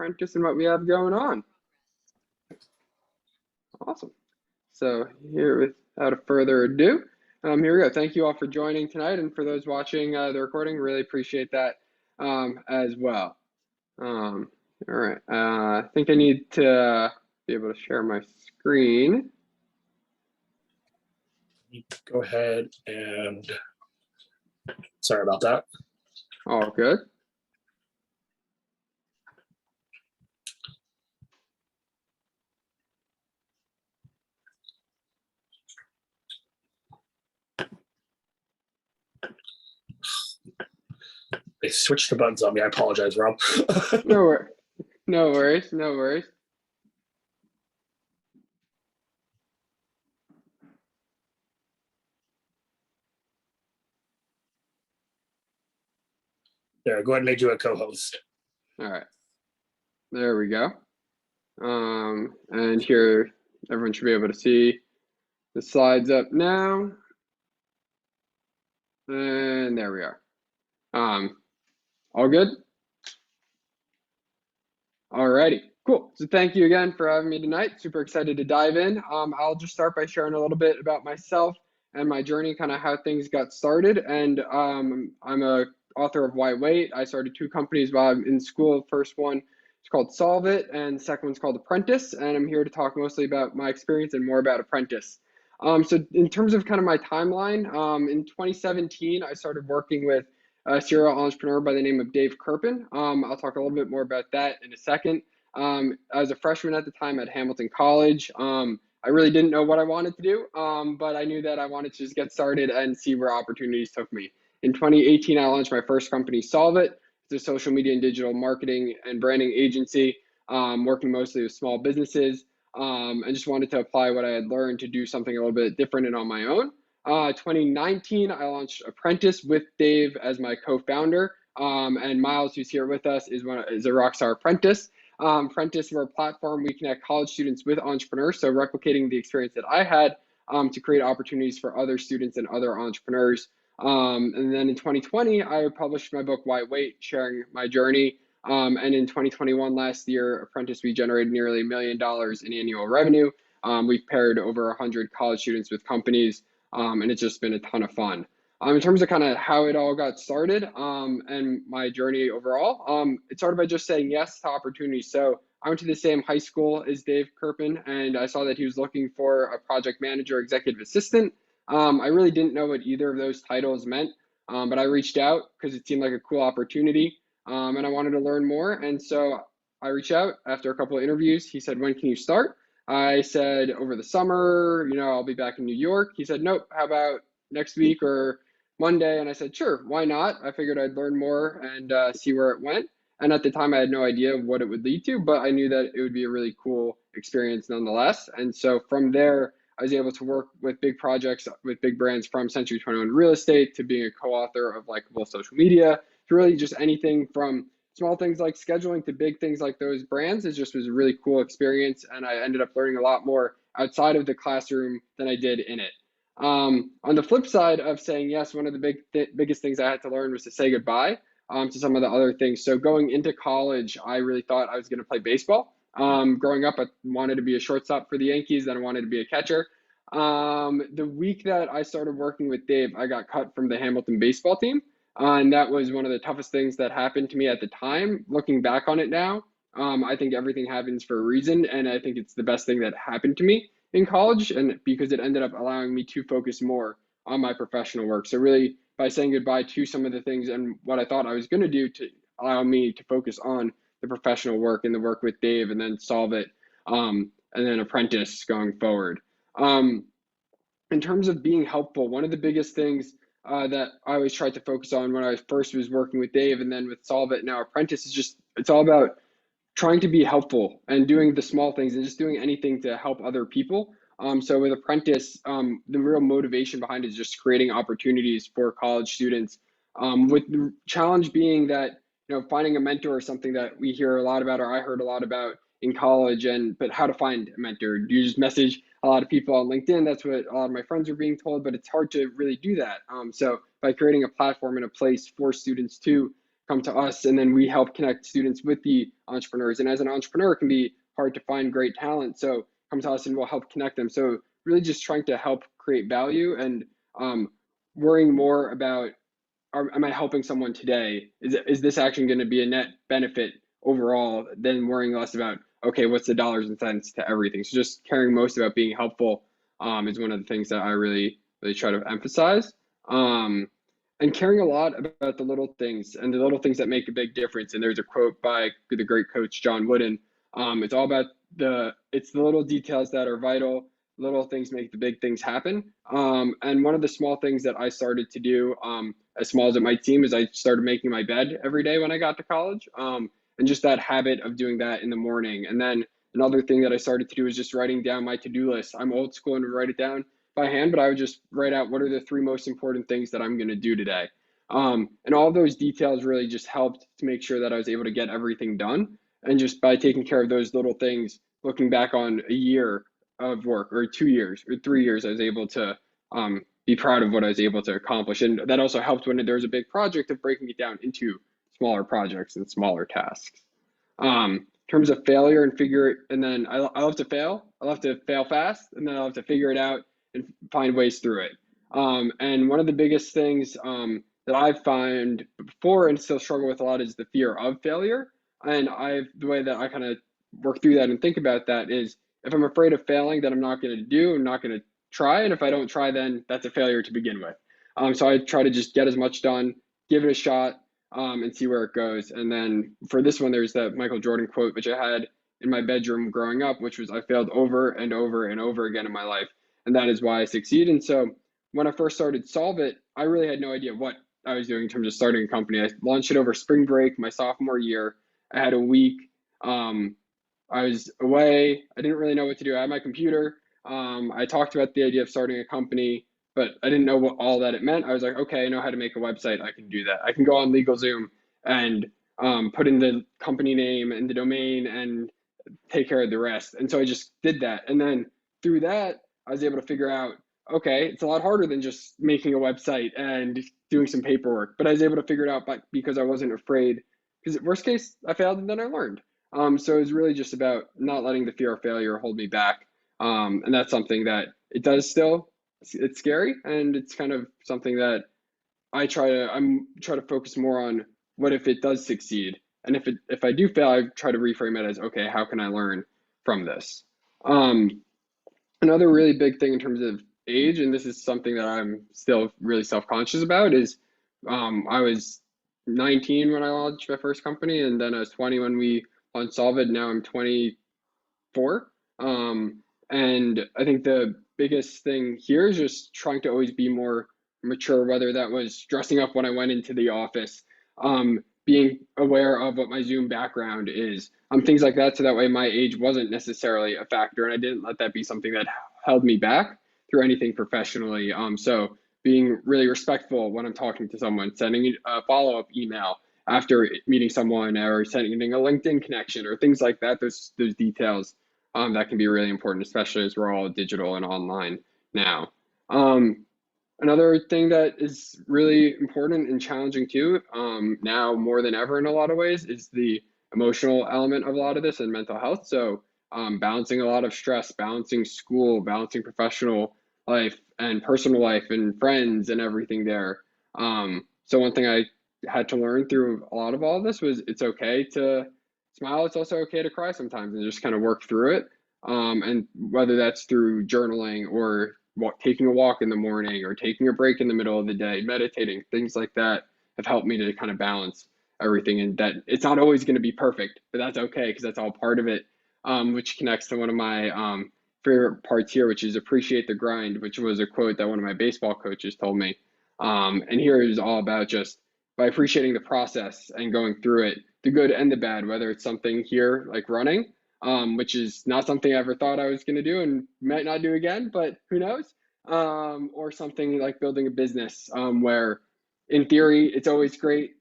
Apprentice and what we have going on. Awesome. So here, without further ado, here we go. Thank you all for joining tonight, and for those watching the recording, really appreciate that as well. All right, I think I need to be able to share my screen. Go ahead and, sorry about that. All good. They switched the buttons on me. I apologize, Rob. No worries, no worries. There, go ahead and make you a co-host. All right, there we go. And here, everyone should be able to see the slides up now. And there we are. All good? Alrighty, cool. So thank you again for having me tonight. Super excited to dive in. I'll just start by sharing a little bit about myself and my journey, kind of how things got started. And I'm a author of Why Wait. I started 2 companies while I'm in school. The first one is called Solve It, and the second one's called Apprentice. And I'm here to talk mostly about my experience and more about Apprentice. So in terms of kind of my timeline, in 2017, I started working with a serial entrepreneur by the name of Dave Kerpen. I'll talk a little bit more about that in a second. I was a freshman at the time at Hamilton College. I really didn't know what I wanted to do, but I knew that I wanted to just get started and see where opportunities took me. In 2018, I launched my first company, Solve It. It's a social media and digital marketing and branding agency, working mostly with small businesses. I just wanted to apply what I had learned to do something a little bit different and on my own. 2019, I launched Apprentice with Dave as my co-founder, and Miles, who's here with us, is a rockstar apprentice. Apprentice, we're a platform we connect college students with entrepreneurs, so replicating the experience that I had to create opportunities for other students and other entrepreneurs. And then in 2020, I published my book, Why Wait, sharing my journey. And in 2021, last year, Apprentice, we generated nearly $1 million in annual revenue. We've paired over 100 college students with companies, and it's just been a ton of fun. In terms of kind of how it all got started and my journey overall, it started by just saying yes to opportunities. So I went to the same high school as Dave Kerpen, and I saw that he was looking for a project manager, executive assistant. I really didn't know what either of those titles meant, but I reached out because it seemed like a cool opportunity, and I wanted to learn more. And so I reached out after a couple of interviews. He said, "When can you start?" I said, "Over the summer, I'll be back in New York." He said, "Nope, how about next week or Monday?" And I said, "Sure, why not?" I figured I'd learn more and see where it went. And at the time, I had no idea what it would lead to, but I knew that it would be a really cool experience nonetheless. And so from there, I was able to work with big projects with big brands, from Century 21 Real Estate to being a co-author of Likeable Social Media, to really just anything from small things like scheduling to big things like those brands. It just was a really cool experience, and I ended up learning a lot more outside of the classroom than I did in it. On the flip side of saying yes, one of the biggest things I had to learn was to say goodbye to some of the other things. So going into college, I really thought I was going to play baseball. Growing up, I wanted to be a shortstop for the Yankees, then I wanted to be a catcher. The week that I started working with Dave, I got cut from the Hamilton baseball team. And that was one of the toughest things that happened to me at the time. Looking back on it now, I think everything happens for a reason. And I think it's the best thing that happened to me in college, and because it ended up allowing me to focus more on my professional work. So really, by saying goodbye to some of the things and what I thought I was going to do to allow me to focus on the professional work and the work with Dave, and then Solve It, and then Apprentice going forward. In terms of being helpful, one of the biggest things that I always tried to focus on when I first was working with Dave and then with Solve It, now Apprentice, is just, it's all about trying to be helpful and doing the small things and just doing anything to help other people. So with Apprentice, the real motivation behind it is just creating opportunities for college students, with the challenge being that, finding a mentor is something that we hear a lot about, or I heard a lot about in college, but how to find a mentor? Do you just message a lot of people on LinkedIn? That's what a lot of my friends are being told, but it's hard to really do that. So by creating a platform and a place for students to come to us, and then we help connect students with the entrepreneurs. And as an entrepreneur, it can be hard to find great talent, so come to us and we'll help connect them. So really just trying to help create value and worrying more about, am I helping someone today? Is this actually going to be a net benefit overall, than worrying less about, okay, what's the dollars and cents to everything? So just caring most about being helpful is one of the things that I really try to emphasize. And caring a lot about the little things and the little things that make a big difference. And there's a quote by the great coach John Wooden. It's all about it's the little details that are vital. Little things make the big things happen. And one of the small things that I started to do, as small as it might seem, is I started making my bed every day when I got to college. And just that habit of doing that in the morning. And then another thing that I started to do is just writing down my to-do list. I'm old school and would write it down by hand, but I would just write out what are the 3 most important things that I'm going to do today. And all those details really just helped to make sure that I was able to get everything done. And just by taking care of those little things, looking back on a year of work or 2 years or 3 years, I was able to be proud of what I was able to accomplish. And that also helped when there was a big project of breaking it down into smaller projects and smaller tasks. In terms of failure and then I love to fail. I love to fail fast, and then I love to figure it out and find ways through it. And one of the biggest things that I've found before and still struggle with a lot is the fear of failure. And the way that I kind of work through that and think about that is, if I'm afraid of failing, then I'm not going to do, I'm not going to try. And if I don't try, then that's a failure to begin with. So I try to just get as much done, give it a shot, and see where it goes. And then for this one, there's that Michael Jordan quote, which I had in my bedroom growing up, which was, I failed over and over and over again in my life, and that is why I succeed. And so when I first started Solve It, I really had no idea what I was doing in terms of starting a company. I launched it over spring break, my sophomore year. I had a week. I was away. I didn't really know what to do. I had my computer. I talked about the idea of starting a company, but I didn't know what all that it meant. I was like, okay, I know how to make a website. I can do that. I can go on LegalZoom and put in the company name and the domain and take care of the rest. And so I just did that. And then through that, I was able to figure out, okay, it's a lot harder than just making a website and doing some paperwork. But I was able to figure it out because I wasn't afraid. Because worst case, I failed and then I learned. So it was really just about not letting the fear of failure hold me back. And that's something that it does still. It's scary, and it's kind of something that I'm try to focus more on, what if it does succeed? And if I do fail, I try to reframe it as, okay, how can I learn from this? Another really big thing in terms of age, and this is something that I'm still really self-conscious about, is I was 19 when I launched my first company, and then I was 20 when we launched Solve It. Now I'm 24. And I think the biggest thing here is just trying to always be more mature, whether that was dressing up when I went into the office, being aware of what my Zoom background is, things like that. So that way my age wasn't necessarily a factor, and I didn't let that be something that held me back through anything professionally. So being really respectful when I'm talking to someone, sending a follow-up email after meeting someone, or sending a LinkedIn connection, or things like that. Those details that can be really important, especially as we're all digital and online now. Another thing that is really important and challenging too, now more than ever in a lot of ways, is the emotional element of a lot of this and mental health. So balancing a lot of stress, balancing school, balancing professional life and personal life and friends and everything there. So one thing I had to learn through a lot of all of this was, it's okay to smile. It's also okay to cry sometimes, and just kind of work through it. And whether that's through journaling, or taking a walk in the morning, or taking a break in the middle of the day, meditating, things like that have helped me to kind of balance everything. And that it's not always going to be perfect, but that's okay, because that's all part of it, which connects to one of my favorite parts here, which is appreciate the grind, which was a quote that one of my baseball coaches told me. And here it is all about just by appreciating the process and going through it, the good and the bad, whether it's something here like running, which is not something I ever thought I was going to do and might not do again, but who knows? Or something like building a business, where in theory, it's always great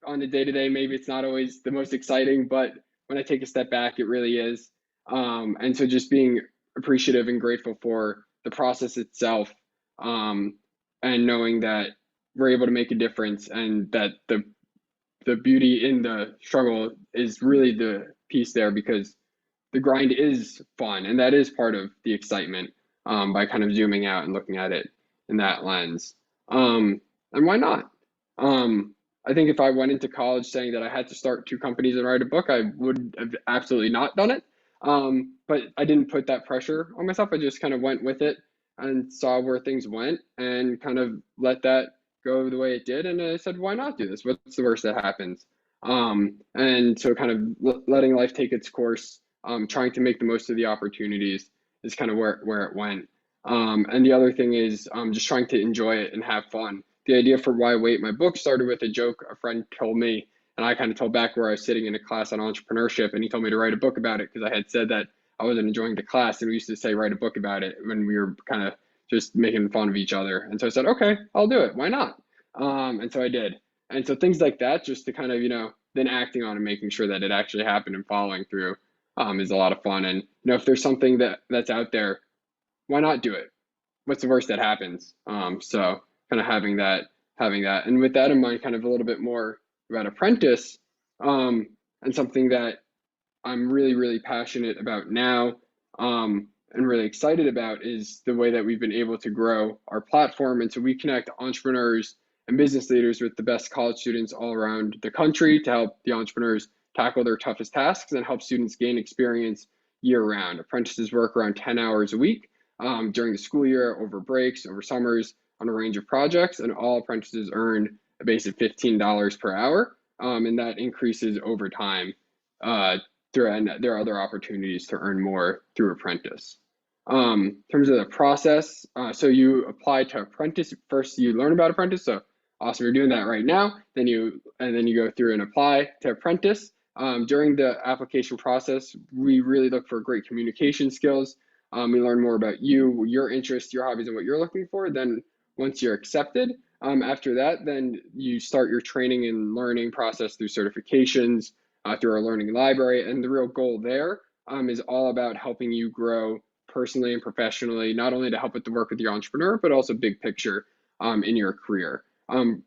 on the day-to-day. Maybe it's not always the most exciting, but when I take a step back, it really is. And so just being appreciative and grateful for the process itself, and knowing that we're able to make a difference, and that the the beauty in the struggle is really the piece there, because the grind is fun, and that is part of the excitement, by kind of zooming out and looking at it in that lens. And why not? Um, I think if I went into college saying that I had to start two companies and write a book, I would have absolutely not done it. But I didn't put that pressure on myself. I just kind of went with it and saw where things went and kind of let that go the way it did. And I said, why not do this? What's the worst that happens? And so kind of letting life take its course, trying to make the most of the opportunities is kind of where it went. And the other thing is just trying to enjoy it and have fun. The idea for Why Wait, my book, started with a joke a friend told me, and I kind of told back, where I was sitting in a class on entrepreneurship, and he told me to write a book about it because I had said that I wasn't enjoying the class, and we used to say write a book about it when we were kind of just making fun of each other. And so I said, okay, I'll do it. Why not? And so I did. And so things like that, just to kind of, then acting on and making sure that it actually happened and following through, is a lot of fun. And if there's something that's out there, why not do it? What's the worst that happens? So kind of having that, and with that in mind, kind of a little bit more about Apprentice, and something that I'm really, really passionate about now, and really excited about, is the way that we've been able to grow our platform. And so we connect entrepreneurs and business leaders with the best college students all around the country to help the entrepreneurs tackle their toughest tasks and help students gain experience year round. Apprentices work around 10 hours a week, during the school year, over breaks, over summers, on a range of projects, and all apprentices earn a base of $15 per hour, and that increases over time, and there are other opportunities to earn more through Apprentice. In terms of the process, so you apply to Apprentice. First, you learn about Apprentice. So awesome, you're doing that right now. Then you go through and apply to Apprentice. During the application process, we really look for great communication skills. We learn more about you, your interests, your hobbies, and what you're looking for. Then once you're accepted, after that, then you start your training and learning process through certifications, through our learning library. And the real goal there, is all about helping you grow personally and professionally, not only to help with the work with your entrepreneur, but also big picture, in your career.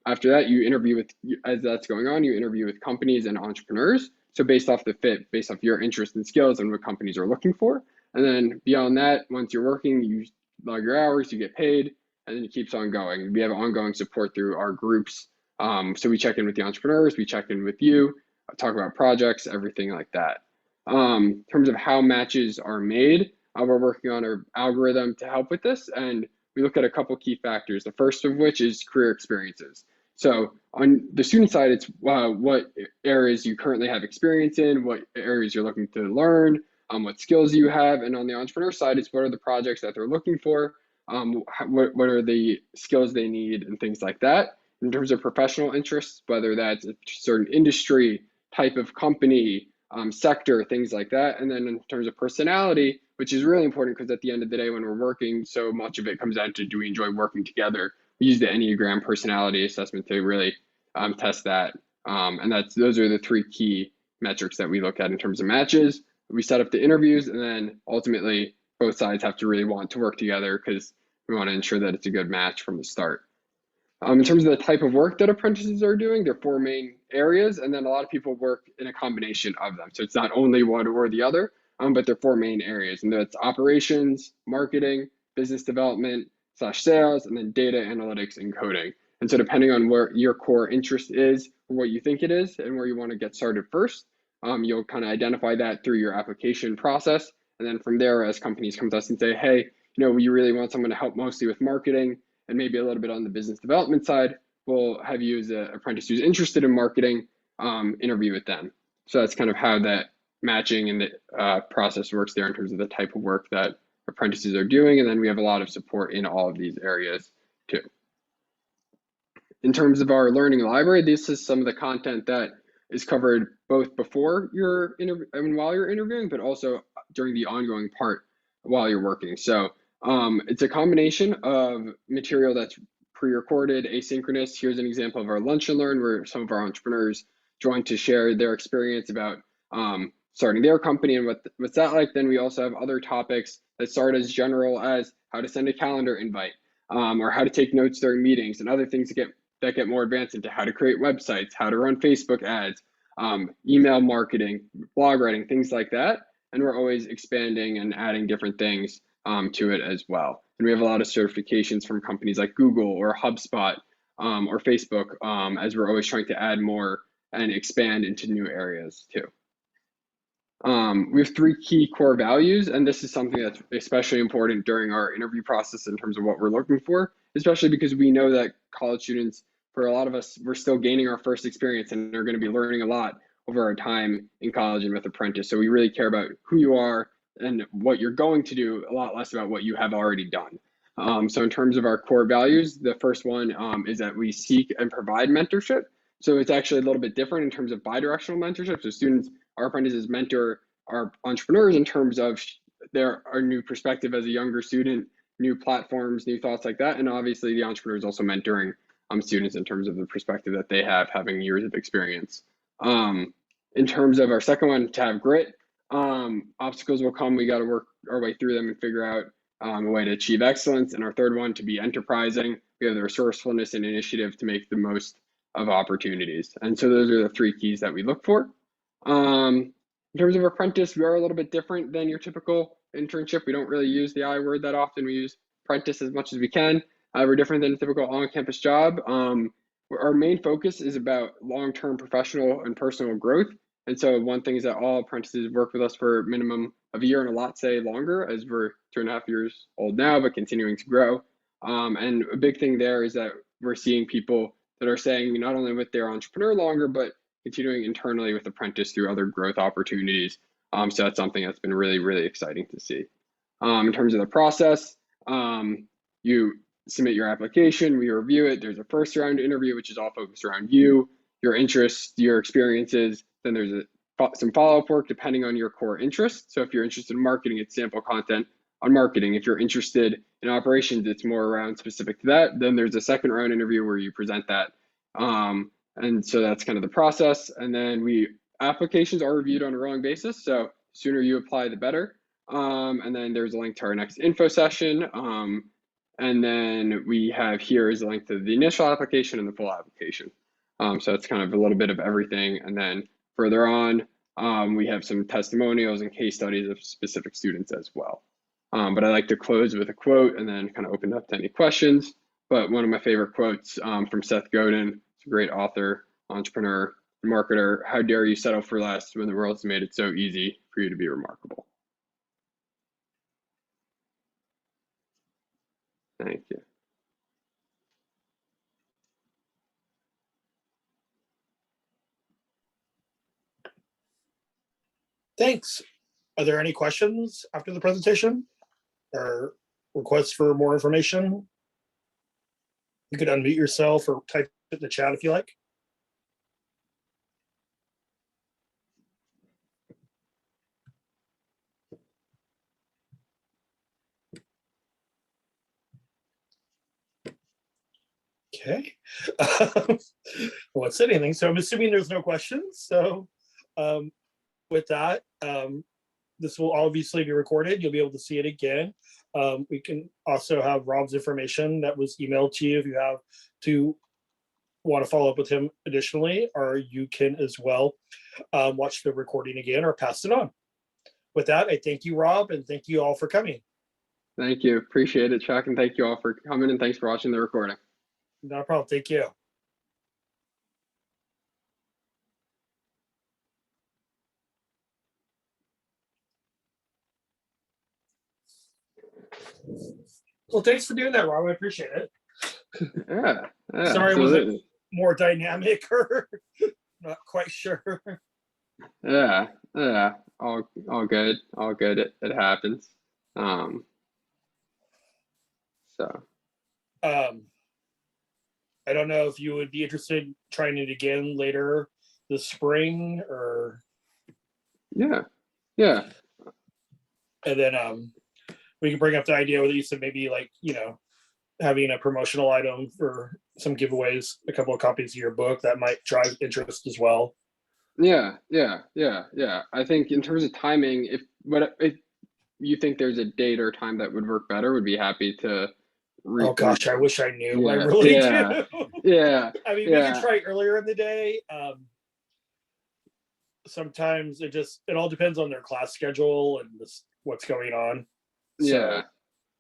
After that, you interview with, as that's going on, you interview with companies and entrepreneurs. So based off the fit, based off your interest and skills and what companies are looking for. And then beyond that, once you're working, you log your hours, you get paid, and then it keeps on going. We have ongoing support through our groups. So we check in with the entrepreneurs, we check in with you, talk about projects, everything like that. In terms of how matches are made, we're working on an algorithm to help with this, and we look at a couple key factors. The first of which is career experiences. So on the student side, it's what areas you currently have experience in, what areas you're looking to learn, what skills you have. And on the entrepreneur side, it's what are the projects that they're looking for, what are the skills they need, and things like that. In terms of professional interests, whether that's a certain industry, type of company, sector, things like that. And then in terms of personality, which is really important, because at the end of the day, when we're working, so much of it comes down to, do we enjoy working together? We use the Enneagram personality assessment to really test that. And those are the three key metrics that we look at in terms of matches. We set up the interviews, and then ultimately both sides have to really want to work together, because we want to ensure that it's a good match from the start. In terms of the type of work that apprentices are doing, there are four main areas, and then a lot of people work in a combination of them. So it's not only one or the other, but there are four main areas, and that's operations, marketing, business development / sales, and then data analytics and coding. And so depending on where your core interest is, or what you think it is, and where you want to get started first, you'll kind of identify that through your application process. And then from there, as companies come to us and say, hey, we really want someone to help mostly with marketing and maybe a little bit on the business development side, we'll have you as an apprentice who's interested in marketing, interview with them. So that's kind of how that matching and the process works there in terms of the type of work that apprentices are doing. And then we have a lot of support in all of these areas too. In terms of our learning library, this is some of the content that is covered both before your while you're interviewing, but also during the ongoing part while you're working. So it's a combination of material that's pre-recorded, asynchronous. Here's an example of our lunch and learn, where some of our entrepreneurs joined to share their experience about starting their company and what's that like. Then we also have other topics that start as general as how to send a calendar invite, or how to take notes during meetings, and other things that get that get more advanced into how to create websites, how to run Facebook ads, email marketing, blog writing, things like that. And we're always expanding and adding different things to it as well. And we have a lot of certifications from companies like Google or HubSpot or Facebook, as we're always trying to add more and expand into new areas too. We have 3 key core values, and this is something that's especially important during our interview process in terms of what we're looking for, especially because we know that college students, for a lot of us, we're still gaining our first experience and are going to be learning a lot over our time in college and with Apprentice. So we really care about who you are and what you're going to do, a lot less about what you have already done. So in terms of our core values, the first one is that we seek and provide mentorship. So it's actually a little bit different in terms of bi-directional mentorship. So students, our apprentices mentor our entrepreneurs in terms of our new perspective as a younger student, new platforms, new thoughts like that. And obviously the entrepreneur is also mentoring students in terms of the perspective that they have, having years of experience. In terms of our second one, to have grit, obstacles will come. We got to work our way through them and figure out a way to achieve excellence. And our third one, to be enterprising. We have the resourcefulness and initiative to make the most of opportunities. And so those are the 3 keys that we look for. In terms of Apprentice, we are a little bit different than your typical internship. We don't really use the I word that often. We use Apprentice as much as we can. We're different than a typical on-campus job. Our main focus is about long-term professional and personal growth. And so one thing is that all apprentices work with us for a minimum of a year and a lot say longer, as we're 2.5 years old now, but continuing to grow. And a big thing there is that we're seeing people that are saying not only with their entrepreneur longer, but continuing internally with Apprentice through other growth opportunities. So that's something that's been really, really exciting to see. In terms of the process, you submit your application, we review it. There's a first round interview, which is all focused around you, your interests, your experiences. Then there's some follow-up work depending on your core interests. So if you're interested in marketing, it's sample content on marketing. If you're interested in operations, it's more around specific to that. Then there's a second round interview where you present that. And so that's kind of the process. And then applications are reviewed on a rolling basis. So the sooner you apply, the better. And then there's a link to our next info session. And then we have here is a link to the initial application and the full application. So it's kind of a little bit of everything. And then further on, we have some testimonials and case studies of specific students as well. But I like to close with a quote and then kind of open up to any questions. But one of my favorite quotes from Seth Godin, a great author, entrepreneur, marketer. How dare you settle for less when the world's made it so easy for you to be remarkable? Thank you. Thanks. Are there any questions after the presentation or requests for more information? You could unmute yourself or type in the chat if you like. Okay. Well, it's anything. So I'm assuming there's no questions. So with that, this will obviously be recorded. You'll be able to see it again. We can also have Rob's information that was emailed to you if you have to want to follow up with him additionally, or you can as well watch the recording again or pass it on. With that, I thank you, Rob, and thank you all for coming. Thank you. Appreciate it, Chuck. And thank you all for coming, and thanks for watching the recording. No problem. Thank you. Well, thanks for doing that, Rob. I appreciate it. Yeah. Sorry, was it more dynamic or not quite sure? Yeah. All good. All good. It happens. So. I don't know if you would be interested in trying it again later this spring or. Yeah. And then we can bring up the idea that you said maybe like, having a promotional item for some giveaways, a couple of copies of your book that might drive interest as well. Yeah. I think in terms of timing, if you think there's a date or time that would work better, would be happy to Oh gosh, I wish I knew. I Yeah, really yeah, do. yeah, I mean, we could yeah, try earlier in the day. Sometimes it all depends on their class schedule and what's going on. yeah,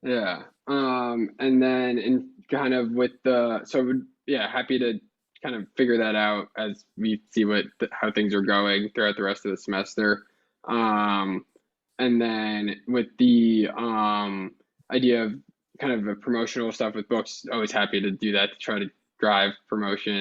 So yeah. And then in kind of with yeah, happy to kind of figure that out as we see how things are going throughout the rest of the semester. Um, and then with the idea of kind of a promotional stuff with books, always happy to do that to try to drive promotion